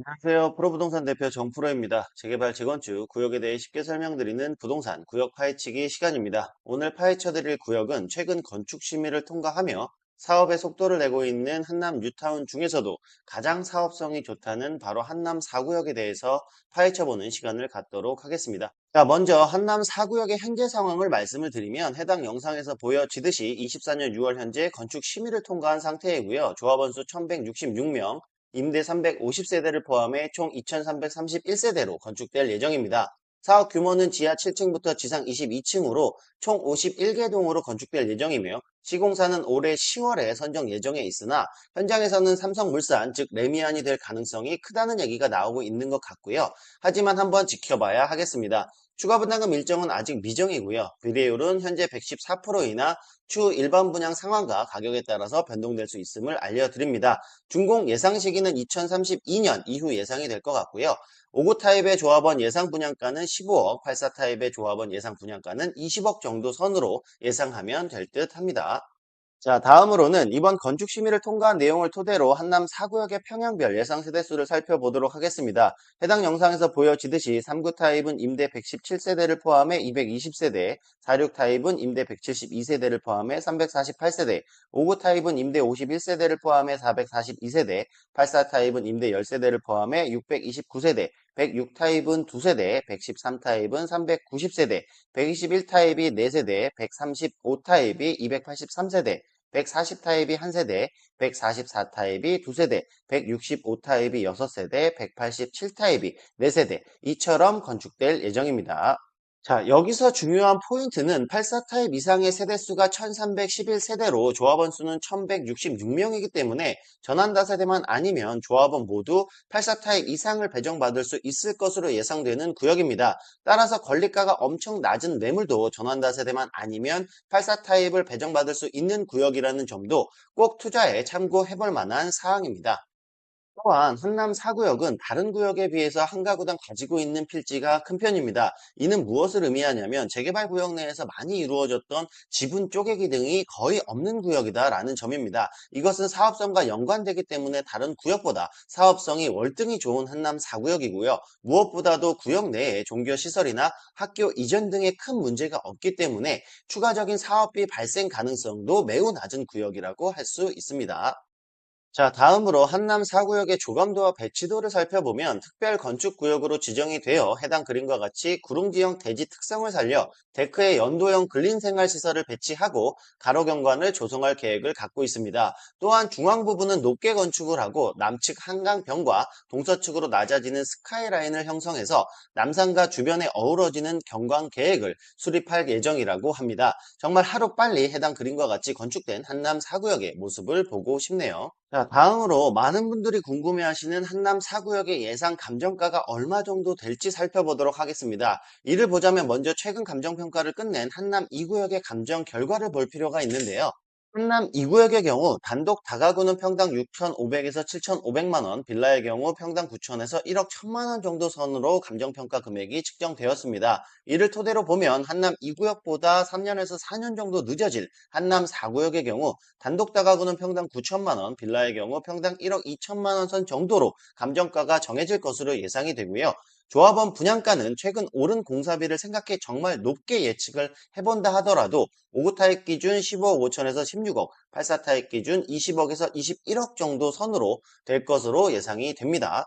안녕하세요. 프로부동산 대표 정프로입니다. 재개발, 재건축, 구역에 대해 쉽게 설명드리는 부동산 구역 파헤치기 시간입니다. 오늘 파헤쳐드릴 구역은 최근 건축 심의를 통과하며 사업의 속도를 내고 있는 한남 뉴타운 중에서도 가장 사업성이 좋다는 바로 한남 4구역에 대해서 파헤쳐보는 시간을 갖도록 하겠습니다. 자, 먼저 한남 4구역의 현재 상황을 말씀을 드리면 해당 영상에서 보여지듯이 24년 6월 현재 건축 심의를 통과한 상태이고요. 조합원 수 1166명, 임대 350세대를 포함해 총 2331세대로 건축될 예정입니다. 사업 규모는 지하 7층부터 지상 22층으로 총 51개 동으로 건축될 예정이며 시공사는 올해 10월에 선정 예정에 있으나 현장에서는 삼성물산 즉 레미안이 될 가능성이 크다는 얘기가 나오고 있는 것 같고요. 하지만 한번 지켜봐야 하겠습니다. 추가 분담금 일정은 아직 미정이고요. 비례율은 현재 114%이나 추후 일반 분양 상황과 가격에 따라서 변동될 수 있음을 알려드립니다. 준공 예상 시기는 2032년 이후 예상이 될 것 같고요. 5구 타입의 조합원 예상 분양가는 15억, 84 타입의 조합원 예상 분양가는 20억 정도 선으로 예상하면 될 듯 합니다. 자, 다음으로는 이번 건축 심의를 통과한 내용을 토대로 한남 4구역의 평형별 예상 세대수를 살펴보도록 하겠습니다. 해당 영상에서 보여지듯이 3구 타입은 임대 117세대를 포함해 220세대, 46 타입은 임대 172세대를 포함해 348세대, 5구 타입은 임대 51세대를 포함해 442세대, 84 타입은 임대 10세대를 포함해 629세대, 106 타입은 2세대, 113 타입은 390세대, 121 타입이 4세대, 135 타입이 283세대, 140 타입이 1세대, 144 타입이 2세대, 165 타입이 6세대, 187 타입이 4세대, 이처럼 건축될 예정입니다. 자, 여기서 중요한 포인트는 84 타입 이상의 세대수가 1311세대로 조합원 수는 1166명이기 때문에 전환다세대만 아니면 조합원 모두 84 타입 이상을 배정받을 수 있을 것으로 예상되는 구역입니다. 따라서 권리가가 엄청 낮은 매물도 전환다세대만 아니면 84 타입을 배정받을 수 있는 구역이라는 점도 꼭 투자에 참고해볼 만한 사항입니다. 또한 한남 4구역은 다른 구역에 비해서 한 가구당 가지고 있는 필지가 큰 편입니다. 이는 무엇을 의미하냐면 재개발 구역 내에서 많이 이루어졌던 지분 쪼개기 등이 거의 없는 구역이다라는 점입니다. 이것은 사업성과 연관되기 때문에 다른 구역보다 사업성이 월등히 좋은 한남 4구역이고요. 무엇보다도 구역 내에 종교시설이나 학교 이전 등의 큰 문제가 없기 때문에 추가적인 사업비 발생 가능성도 매우 낮은 구역이라고 할 수 있습니다. 자, 다음으로 한남 4구역의 조감도와 배치도를 살펴보면 특별 건축구역으로 지정이 되어 해당 그림과 같이 구릉지형 대지 특성을 살려 데크에 연도형 근린생활시설을 배치하고 가로경관을 조성할 계획을 갖고 있습니다. 또한 중앙 부분은 높게 건축을 하고 남측 한강변과 동서측으로 낮아지는 스카이라인을 형성해서 남산과 주변에 어우러지는 경관 계획을 수립할 예정이라고 합니다. 정말 하루빨리 해당 그림과 같이 건축된 한남 4구역의 모습을 보고 싶네요. 자, 다음으로 많은 분들이 궁금해하시는 한남 4구역의 예상 감정가가 얼마 정도 될지 살펴보도록 하겠습니다. 이를 보자면 먼저 최근 감정평가를 끝낸 한남 2구역의 감정 결과를 볼 필요가 있는데요. 한남 2구역의 경우 단독 다가구는 평당 6,500에서 7,500만 원, 빌라의 경우 평당 9천에서 1억 1천만 원 정도 선으로 감정평가 금액이 측정되었습니다. 이를 토대로 보면 한남 2구역보다 3년에서 4년 정도 늦어질 한남 4구역의 경우 단독 다가구는 평당 9천만 원, 빌라의 경우 평당 1억 2천만 원 선 정도로 감정가가 정해질 것으로 예상이 되고요. 조합원 분양가는 최근 오른 공사비를 생각해 정말 높게 예측을 해본다 하더라도 5구 타입 기준 15억 5천에서 16억, 84 타입 기준 20억에서 21억 정도 선으로 될 것으로 예상이 됩니다.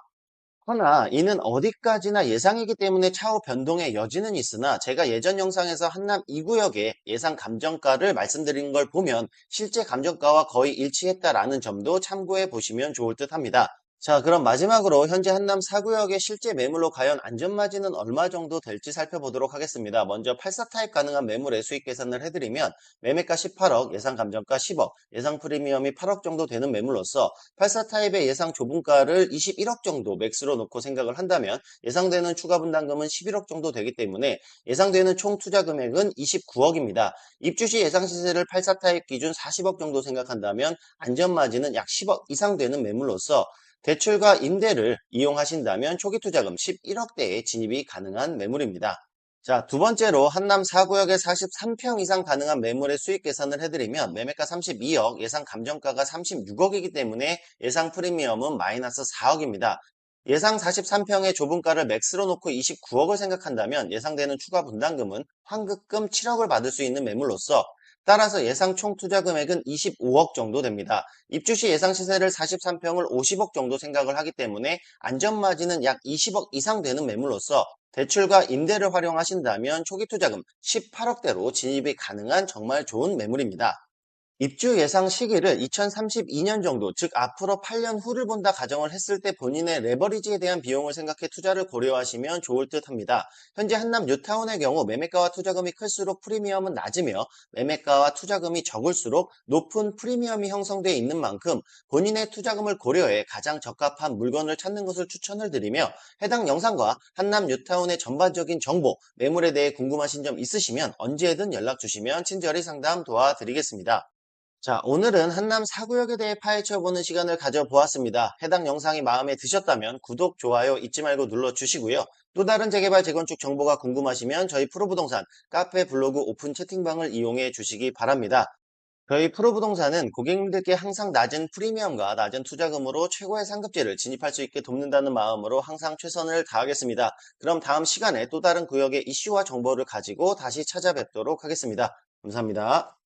허나 이는 어디까지나 예상이기 때문에 차후 변동의 여지는 있으나 제가 예전 영상에서 한남 2구역의 예상 감정가를 말씀드린 걸 보면 실제 감정가와 거의 일치했다라는 점도 참고해 보시면 좋을 듯 합니다. 자, 그럼 마지막으로 현재 한남 4구역의 실제 매물로 과연 안전마진은 얼마 정도 될지 살펴보도록 하겠습니다. 먼저 84 타입 가능한 매물의 수익 계산을 해드리면 매매가 18억, 예상 감정가 10억, 예상 프리미엄이 8억 정도 되는 매물로서 84 타입의 예상 조분가를 21억 정도 맥스로 놓고 생각을 한다면 예상되는 추가 분담금은 11억 정도 되기 때문에 예상되는 총 투자 금액은 29억입니다. 입주 시 예상 시세를 84 타입 기준 40억 정도 생각한다면 안전마진은 약 10억 이상 되는 매물로서 대출과 임대를 이용하신다면 초기 투자금 11억대의 진입이 가능한 매물입니다. 자, 두 번째로 한남 4구역에 43평 이상 가능한 매물의 수익 계산을 해드리면 매매가 32억, 예상 감정가가 36억이기 때문에 예상 프리미엄은 마이너스 4억입니다. 예상 43평의 좁은가를 맥스로 놓고 29억을 생각한다면 예상되는 추가 분담금은 환급금 7억을 받을 수 있는 매물로서 따라서 예상 총 투자 금액은 25억 정도 됩니다. 입주 시 예상 시세를 43평을 50억 정도 생각을 하기 때문에 안전마진은 약 20억 이상 되는 매물로서 대출과 임대를 활용하신다면 초기 투자금 18억대로 진입이 가능한 정말 좋은 매물입니다. 입주 예상 시기를 2032년 정도, 즉 앞으로 8년 후를 본다 가정을 했을 때 본인의 레버리지에 대한 비용을 생각해 투자를 고려하시면 좋을 듯 합니다. 현재 한남 뉴타운의 경우 매매가와 투자금이 클수록 프리미엄은 낮으며 매매가와 투자금이 적을수록 높은 프리미엄이 형성되어 있는 만큼 본인의 투자금을 고려해 가장 적합한 물건을 찾는 것을 추천을 드리며 해당 영상과 한남 뉴타운의 전반적인 정보, 매물에 대해 궁금하신 점 있으시면 언제든 연락 주시면 친절히 상담 도와드리겠습니다. 자, 오늘은 한남 4구역에 대해 파헤쳐보는 시간을 가져보았습니다. 해당 영상이 마음에 드셨다면 구독, 좋아요 잊지 말고 눌러주시고요. 또 다른 재개발, 재건축 정보가 궁금하시면 저희 프로부동산 카페, 블로그, 오픈 채팅방을 이용해 주시기 바랍니다. 저희 프로부동산은 고객님들께 항상 낮은 프리미엄과 낮은 투자금으로 최고의 상급지를 진입할 수 있게 돕는다는 마음으로 항상 최선을 다하겠습니다. 그럼 다음 시간에 또 다른 구역의 이슈와 정보를 가지고 다시 찾아뵙도록 하겠습니다. 감사합니다.